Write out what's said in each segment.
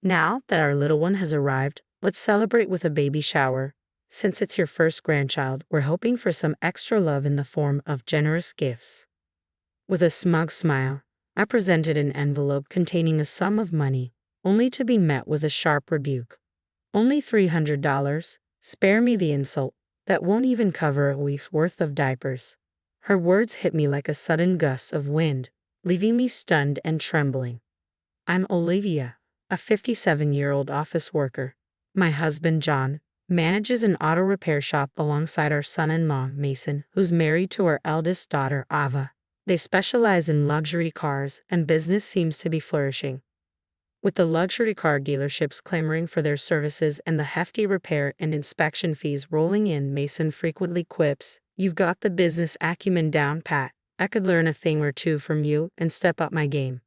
Now that our little one has arrived, let's celebrate with a baby shower. Since it's your first grandchild, we're hoping for some extra love in the form of generous gifts. With a smug smile, I presented an envelope containing a sum of money, only to be met with a sharp rebuke. Only $300? Spare me the insult. That won't even cover a week's worth of diapers. Her words hit me like a sudden gust of wind, leaving me stunned and trembling. I'm Olivia, a 57-year-old office worker. My husband, John, manages an auto repair shop alongside our son-in-law, Mason, who's married to our eldest daughter, Ava. They specialize in luxury cars, and business seems to be flourishing. With the luxury car dealerships clamoring for their services and the hefty repair and inspection fees rolling in, Mason frequently quips, "You've got the business acumen down pat. I could learn a thing or two from you and step up my game."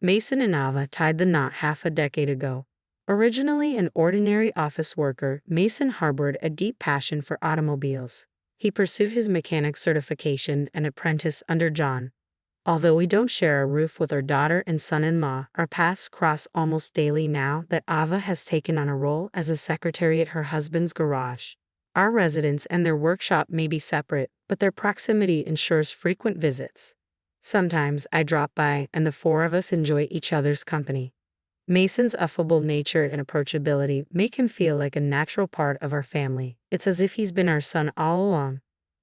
Mason and Ava tied the knot half a decade ago. Originally an ordinary office worker, Mason harbored a deep passion for automobiles. He pursued his mechanic certification and apprenticed under John. Although we don't share a roof with our daughter and son-in-law, our paths cross almost daily now that Ava has taken on a role as a secretary at her husband's garage. Our residence and their workshop may be separate, but their proximity ensures frequent visits. Sometimes I drop by and the four of us enjoy each other's company. Mason's affable nature and approachability make him feel like a natural part of our family. It's as if he's been our son all along.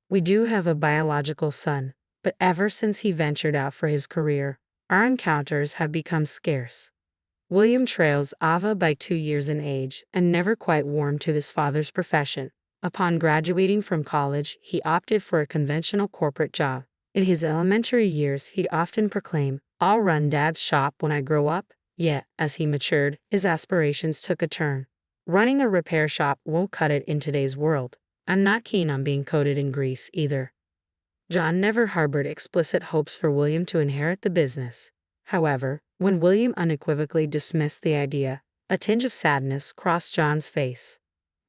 We do have a biological son, but ever since he ventured out for his career, our encounters have become scarce. William trails Ava by 2 years in age and never quite warmed to his father's profession. Upon graduating from college, he opted for a conventional corporate job. In his elementary years, he'd often proclaim, "I'll run Dad's shop when I grow up." Yet, as he matured, his aspirations took a turn. Running a repair shop won't cut it in today's world. I'm not keen on being coated in grease either. John never harbored explicit hopes for William to inherit the business. However, when William unequivocally dismissed the idea, a tinge of sadness crossed John's face.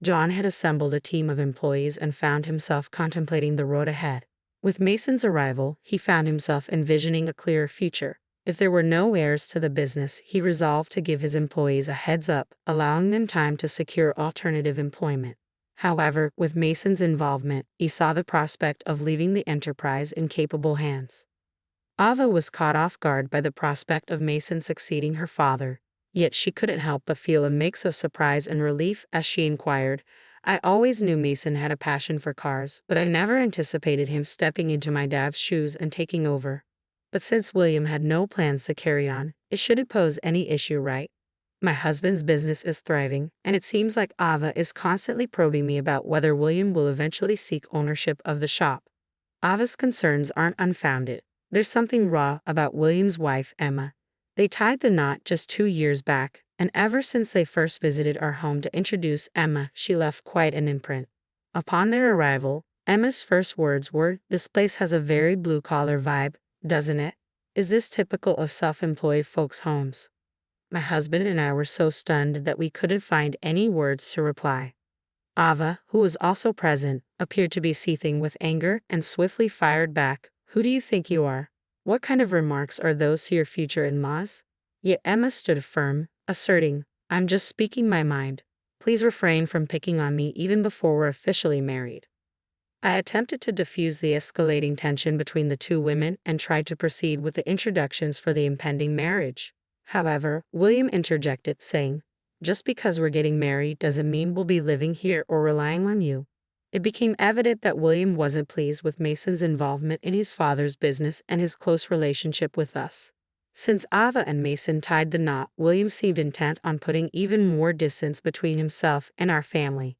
John had assembled a team of employees and found himself contemplating the road ahead. With Mason's arrival, he found himself envisioning a clearer future. If there were no heirs to the business, he resolved to give his employees a heads up, allowing them time to secure alternative employment. However, with Mason's involvement, he saw the prospect of leaving the enterprise in capable hands. Ava was caught off guard by the prospect of Mason succeeding her father, yet she couldn't help but feel a mix of surprise and relief as she inquired, "I always knew Mason had a passion for cars, but I never anticipated him stepping into my dad's shoes and taking over." But since William had no plans to carry on, it shouldn't pose any issue, right? My husband's business is thriving, and it seems like Ava is constantly probing me about whether William will eventually seek ownership of the shop. Ava's concerns aren't unfounded. There's something raw about William's wife, Emma. They tied the knot just 2 years back, and ever since they first visited our home to introduce Emma, she left quite an imprint. Upon their arrival, Emma's first words were, "This place has a very blue-collar vibe, doesn't it? Is this typical of self-employed folks' homes?" My husband and I were so stunned that we couldn't find any words to reply. Ava, who was also present, appeared to be seething with anger and swiftly fired back, "Who do you think you are? What kind of remarks are those to your future in-laws?" Yet Emma stood firm, asserting, "I'm just speaking my mind. Please refrain from picking on me even before we're officially married." I attempted to diffuse the escalating tension between the two women and tried to proceed with the introductions for the impending marriage. However, William interjected, saying, "Just because we're getting married doesn't mean we'll be living here or relying on you." It became evident that William wasn't pleased with Mason's involvement in his father's business and his close relationship with us. Since Ava and Mason tied the knot, William seemed intent on putting even more distance between himself and our family.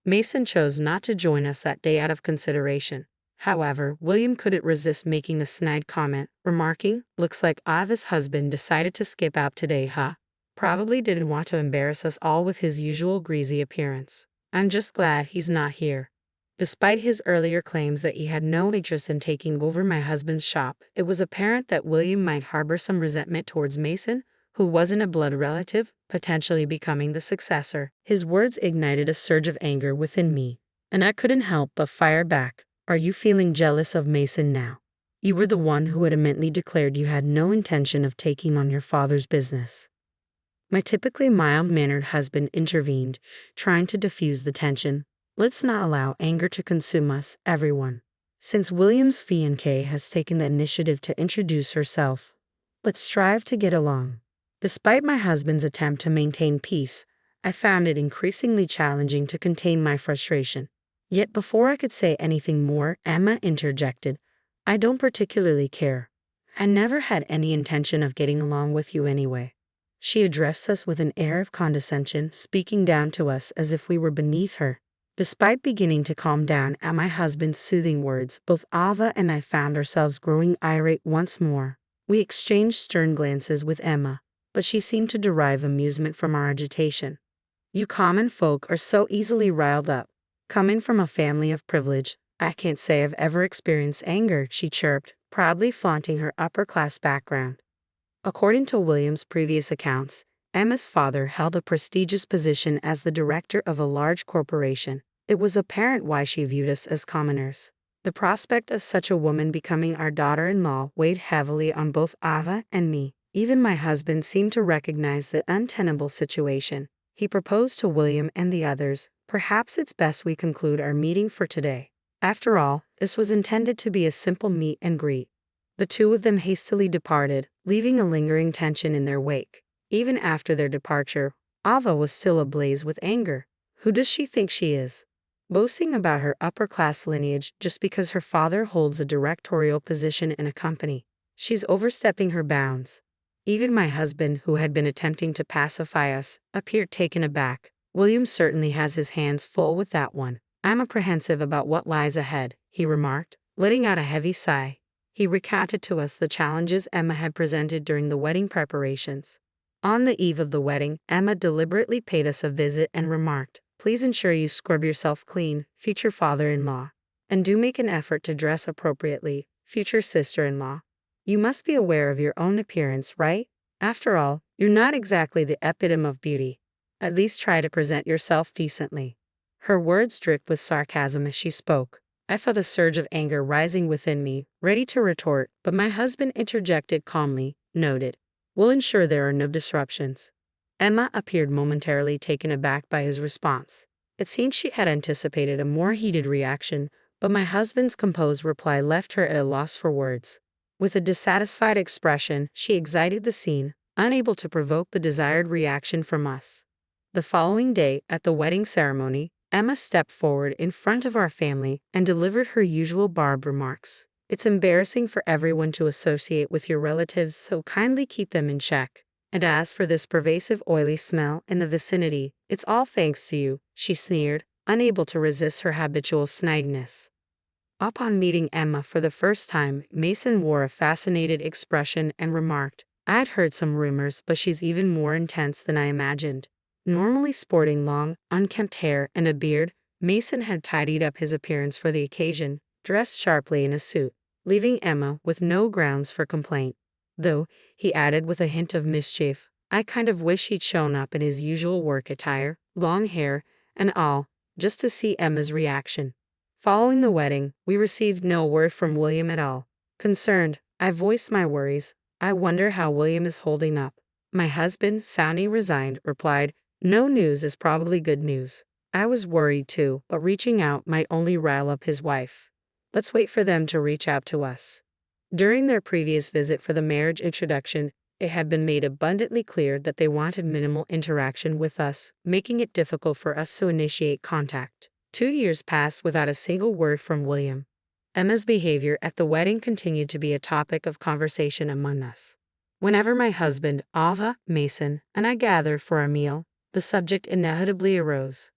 Mason chose not to join us that day out of consideration. However, William couldn't resist making a snide comment, remarking, "Looks like Ava's husband decided to skip out today, huh? Probably didn't want to embarrass us all with his usual greasy appearance. I'm just glad he's not here." Despite his earlier claims that he had no interest in taking over my husband's shop, it was apparent that William might harbor some resentment towards Mason, who wasn't a blood relative, potentially becoming the successor. His words ignited a surge of anger within me, and I couldn't help but fire back. "Are you feeling jealous of Mason now? You were the one who adamantly declared you had no intention of taking on your father's business." My typically mild-mannered husband intervened, trying to diffuse the tension. Let's not allow anger to consume us, everyone. Since William's fiancée has taken the initiative to introduce herself, let's strive to get along. Despite my husband's attempt to maintain peace, I found it increasingly challenging to contain my frustration. Yet before I could say anything more, Emma interjected, I don't particularly care. I never had any intention of getting along with you anyway. She addressed us with an air of condescension, speaking down to us as if we were beneath her. Despite beginning to calm down at my husband's soothing words, both Ava and I found ourselves growing irate once more. We exchanged stern glances with Emma, but she seemed to derive amusement from our agitation. You common folk are so easily riled up. Coming from a family of privilege, I can't say I've ever experienced anger, she chirped, proudly flaunting her upper-class background. According to William's previous accounts, Emma's father held a prestigious position as the director of a large corporation. It was apparent why she viewed us as commoners. The prospect of such a woman becoming our daughter-in-law weighed heavily on both Ava and me. Even my husband seemed to recognize the untenable situation. He proposed to William and the others, perhaps it's best we conclude our meeting for today. After all, this was intended to be a simple meet and greet. The two of them hastily departed, leaving a lingering tension in their wake. Even after their departure, Ava was still ablaze with anger. Who does she think she is? Boasting about her upper-class lineage just because her father holds a directorial position in a company. She's overstepping her bounds. Even my husband, who had been attempting to pacify us, appeared taken aback. William certainly has his hands full with that one. I'm apprehensive about what lies ahead, he remarked, letting out a heavy sigh. He recounted to us the challenges Emma had presented during the wedding preparations. On the eve of the wedding, Emma deliberately paid us a visit and remarked, please ensure you scrub yourself clean, future father-in-law. And do make an effort to dress appropriately, future sister-in-law. You must be aware of your own appearance, right? After all, you're not exactly the epitome of beauty. At least try to present yourself decently. Her words dripped with sarcasm as she spoke. I felt a surge of anger rising within me, ready to retort, but my husband interjected calmly, noted, we'll ensure there are no disruptions. Emma appeared momentarily taken aback by his response. It seemed she had anticipated a more heated reaction, but my husband's composed reply left her at a loss for words. With a dissatisfied expression, she exited the scene, unable to provoke the desired reaction from us. The following day, at the wedding ceremony, Emma stepped forward in front of our family and delivered her usual barbed remarks. It's embarrassing for everyone to associate with your relatives, so kindly keep them in check. And as for this pervasive oily smell in the vicinity, it's all thanks to you, she sneered, unable to resist her habitual snidiness. Upon meeting Emma for the first time, Mason wore a fascinated expression and remarked, I'd heard some rumors, but she's even more intense than I imagined. Normally sporting long, unkempt hair and a beard, Mason had tidied up his appearance for the occasion, dressed sharply in a suit, leaving Emma with no grounds for complaint. Though, he added with a hint of mischief, I kind of wish he'd shown up in his usual work attire, long hair, and all, just to see Emma's reaction. Following the wedding, we received no word from William at all. Concerned, I voiced my worries. I wonder how William is holding up. My husband, sounding resigned, replied, no news is probably good news. I was worried too, but reaching out might only rile up his wife. Let's wait for them to reach out to us. During their previous visit for the marriage introduction, it had been made abundantly clear that they wanted minimal interaction with us, making it difficult for us to initiate contact. 2 years passed without a single word from William. Emma's behavior at the wedding continued to be a topic of conversation among us. Whenever my husband, Ava, Mason, and I gathered for a meal, the subject inevitably arose.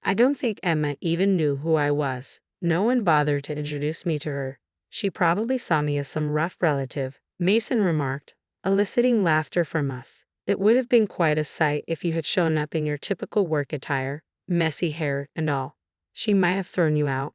I don't think Emma even knew who I was. No one bothered to introduce me to her. She probably saw me as some rough relative, Mason remarked, eliciting laughter from us. It would have been quite a sight if you had shown up in your typical work attire, messy hair and all. She might have thrown you out,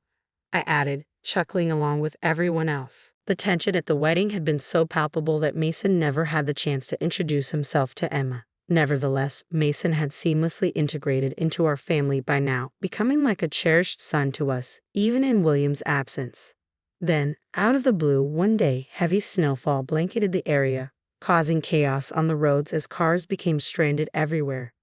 I added, chuckling along with everyone else. The tension at the wedding had been so palpable that Mason never had the chance to introduce himself to Emma. Nevertheless, Mason had seamlessly integrated into our family by now, becoming like a cherished son to us, even in William's absence. Then, out of the blue, one day, heavy snowfall blanketed the area. causing chaos on the roads as cars became stranded everywhere.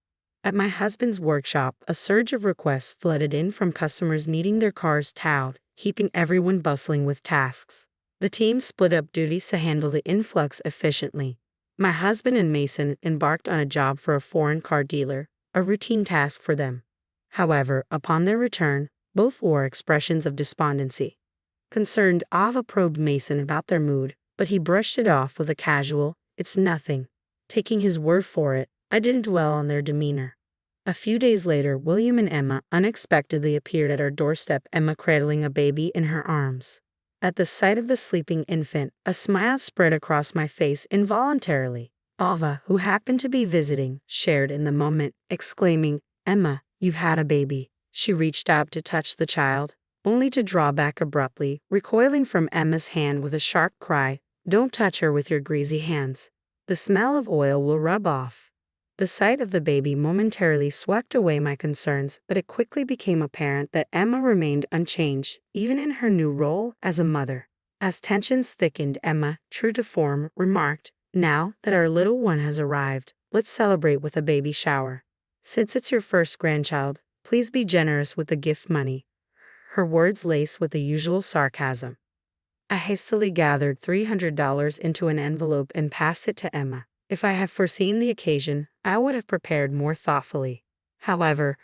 At my husband's workshop, a surge of requests flooded in from customers needing their cars towed, keeping everyone bustling with tasks. The team split up duties to handle the influx efficiently. My husband and Mason embarked on a job for a foreign car dealer, a routine task for them. However, upon their return, both wore expressions of despondency. Concerned, Ava probed Mason about their mood, but he brushed it off with a casual, "It's nothing." Taking his word for it, I didn't dwell on their demeanor. A few days later, William and Emma unexpectedly appeared at our doorstep, Emma cradling a baby in her arms. At the sight of the sleeping infant, a smile spread across my face involuntarily. Ava, who happened to be visiting, shared in the moment, exclaiming, "Emma, you've had a baby." She reached out to touch the child, only to draw back abruptly, recoiling from Emma's hand with a sharp cry, "Don't touch her with your greasy hands. The smell of oil will rub off." The sight of the baby momentarily swept away my concerns, but it quickly became apparent that Emma remained unchanged, even in her new role as a mother. As tensions thickened, Emma, true to form, remarked, "Now that our little one has arrived, let's celebrate with a baby shower. Since it's your first grandchild, please be generous with the gift money." Her words laced with the usual sarcasm. I hastily gathered $300 into an envelope and passed it to Emma. If I had foreseen the occasion, I would have prepared more thoughtfully. However,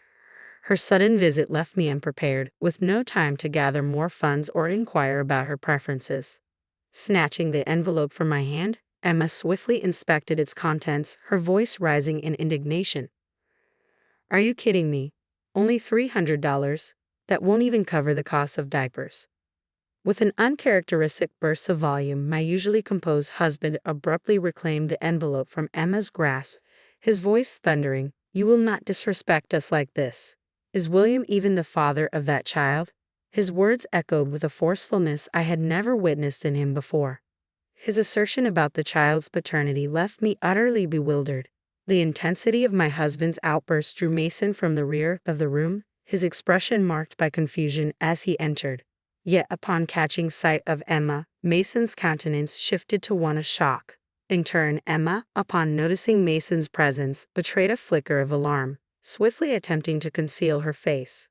her sudden visit left me unprepared, with no time to gather more funds or inquire about her preferences. Snatching the envelope from my hand, Emma swiftly inspected its contents, her voice rising in indignation. "Are you kidding me? Only $300? That won't even cover the cost of diapers." With an uncharacteristic burst of volume, my usually composed husband abruptly reclaimed the envelope from Emma's grasp, his voice thundering, "You will not disrespect us like this. Is William even the father of that child?" His words echoed with a forcefulness I had never witnessed in him before. His assertion about the child's paternity left me utterly bewildered. The intensity of my husband's outburst drew Mason from the rear of the room, his expression marked by confusion as he entered. Yet upon catching sight of Emma, Mason's countenance shifted to one of shock. In turn, Emma, upon noticing Mason's presence, betrayed a flicker of alarm, swiftly attempting to conceal her face.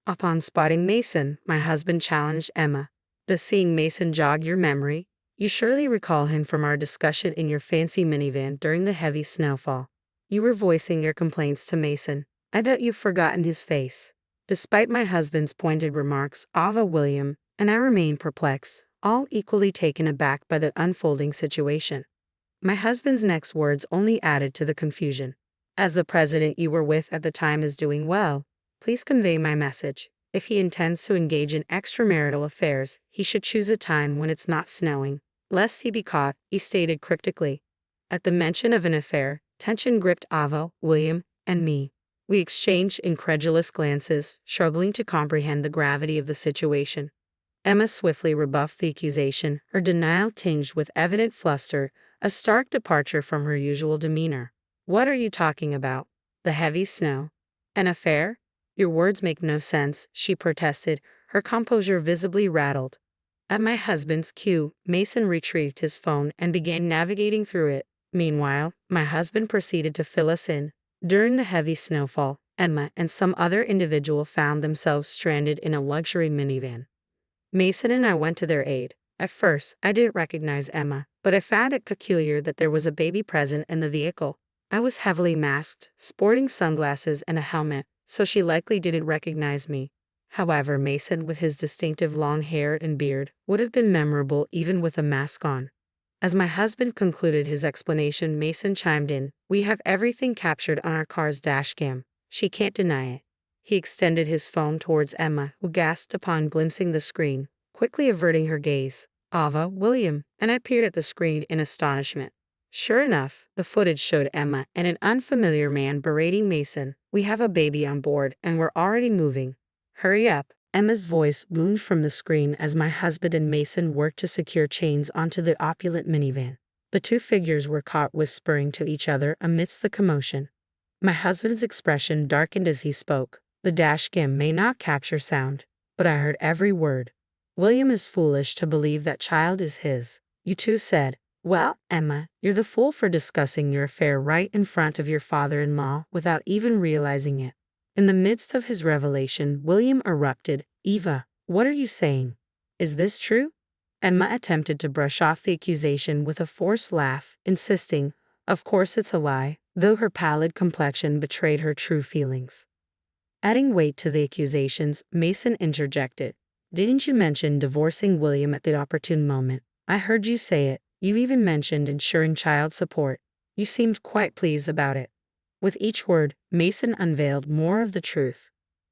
Upon spotting Mason, my husband challenged Emma, "Does seeing Mason jog your memory? You surely recall him from our discussion in your fancy minivan during the heavy snowfall. You were voicing your complaints to Mason. I doubt you've forgotten his face." Despite my husband's pointed remarks, Ava, William, and I remained perplexed, all equally taken aback by the unfolding situation. My husband's next words only added to the confusion. "As the president you were with at the time is doing well, please convey my message. If he intends to engage in extramarital affairs, he should choose a time when it's not snowing, lest he be caught," he stated cryptically. At the mention of an affair, tension gripped Ava, William, and me. We exchanged incredulous glances, struggling to comprehend the gravity of the situation. Emma swiftly rebuffed the accusation, her denial tinged with evident fluster, a stark departure from her usual demeanor. "What are you talking about? The heavy snow? An affair? Your words make no sense," she protested, her composure visibly rattled. At my husband's cue, Mason retrieved his phone and began navigating through it. Meanwhile, my husband proceeded to fill us in. During the heavy snowfall, Emma and some other individual found themselves stranded in a luxury minivan. Mason and I went to their aid. At first, I didn't recognize Emma, but I found it peculiar that there was a baby present in the vehicle. I was heavily masked, sporting sunglasses and a helmet, so she likely didn't recognize me. However, Mason, with his distinctive long hair and beard, would have been memorable even with a mask on. As my husband concluded his explanation, Mason chimed in, "We have everything captured on our car's dashcam. She can't deny it." He extended his phone towards Emma, who gasped upon glimpsing the screen, quickly averting her gaze. Ava, William, and I peered at the screen in astonishment. Sure enough, the footage showed Emma and an unfamiliar man berating Mason. "We have a baby on board, and we're already moving. Hurry up." Emma's voice boomed from the screen as my husband and Mason worked to secure chains onto the opulent minivan. The two figures were caught whispering to each other amidst the commotion. My husband's expression darkened as he spoke. "The dashcam may not capture sound, but I heard every word. William is foolish to believe that child is his. You two said, Well, Emma, you're the fool for discussing your affair right in front of your father-in-law without even realizing it. In the midst of his revelation, William erupted, Eva, what are you saying? Is this true? Emma attempted to brush off the accusation with a forced laugh, insisting, of course it's a lie, though her pallid complexion betrayed her true feelings. Adding weight to the accusations, Mason interjected. Didn't you mention divorcing William at the opportune moment? I heard you say it. You even mentioned ensuring child support. You seemed quite pleased about it. With each word, Mason unveiled more of the truth.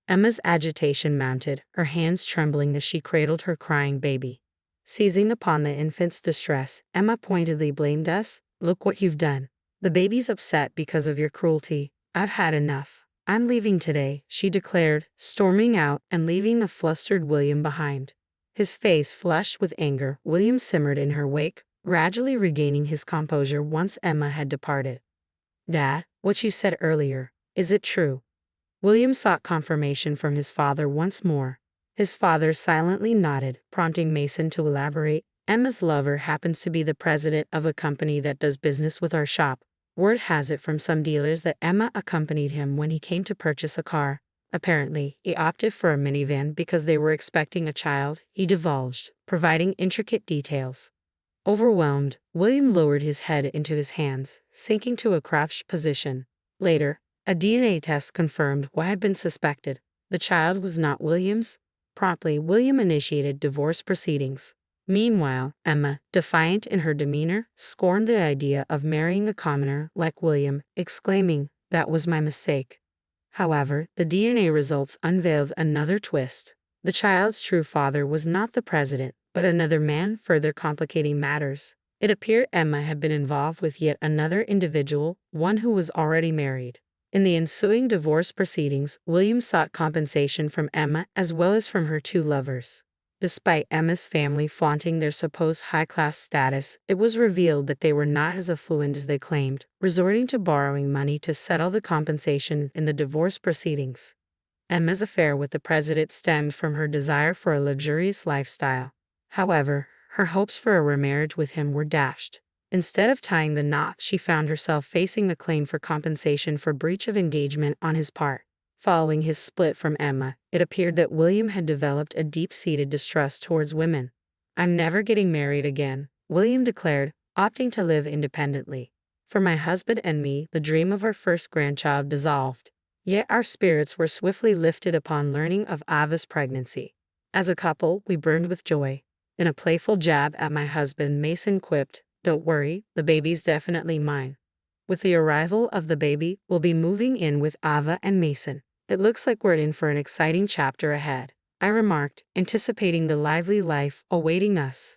Emma's agitation mounted, her hands trembling as she cradled her crying baby. Seizing upon the infant's distress, Emma pointedly blamed us. Look what you've done. The baby's upset because of your cruelty. I've had enough. I'm leaving today, she declared, storming out and leaving the flustered William behind. His face flushed with anger, William simmered in her wake, gradually regaining his composure once Emma had departed. Dad, what you said earlier, is it true? William sought confirmation from his father once more. His father silently nodded, prompting Mason to elaborate. Emma's lover happens to be the president of a company that does business with our shop. Word has it from some dealers that Emma accompanied him when he came to purchase a car. Apparently, he opted for a minivan because they were expecting a child, he divulged, providing intricate details. Overwhelmed, William lowered his head into his hands, sinking to a crouched position. Later, a DNA test confirmed what had been suspected. The child was not William's. Promptly, William initiated divorce proceedings. Meanwhile, Emma, defiant in her demeanor, scorned the idea of marrying a commoner like William, exclaiming, "That was my mistake." However, the DNA results unveiled another twist. The child's true father was not the president, but another man, further complicating matters. It appeared Emma had been involved with yet another individual, one who was already married. In the ensuing divorce proceedings, William sought compensation from Emma as well as from her two lovers. Despite Emma's family flaunting their supposed high-class status, it was revealed that they were not as affluent as they claimed, resorting to borrowing money to settle the compensation in the divorce proceedings. Emma's affair with the president stemmed from her desire for a luxurious lifestyle. However, her hopes for a remarriage with him were dashed. Instead of tying the knot, she found herself facing the claim for compensation for breach of engagement on his part. Following his split from Emma, it appeared that William had developed a deep-seated distrust towards women. I'm never getting married again, William declared, opting to live independently. For my husband and me, the dream of our first grandchild dissolved. Yet our spirits were swiftly lifted upon learning of Ava's pregnancy. As a couple, we burned with joy. In a playful jab at my husband, Mason quipped, "Don't worry, the baby's definitely mine." With the arrival of the baby, we'll be moving in with Ava and Mason. It looks like we're in for an exciting chapter ahead, I remarked, anticipating the lively life awaiting us.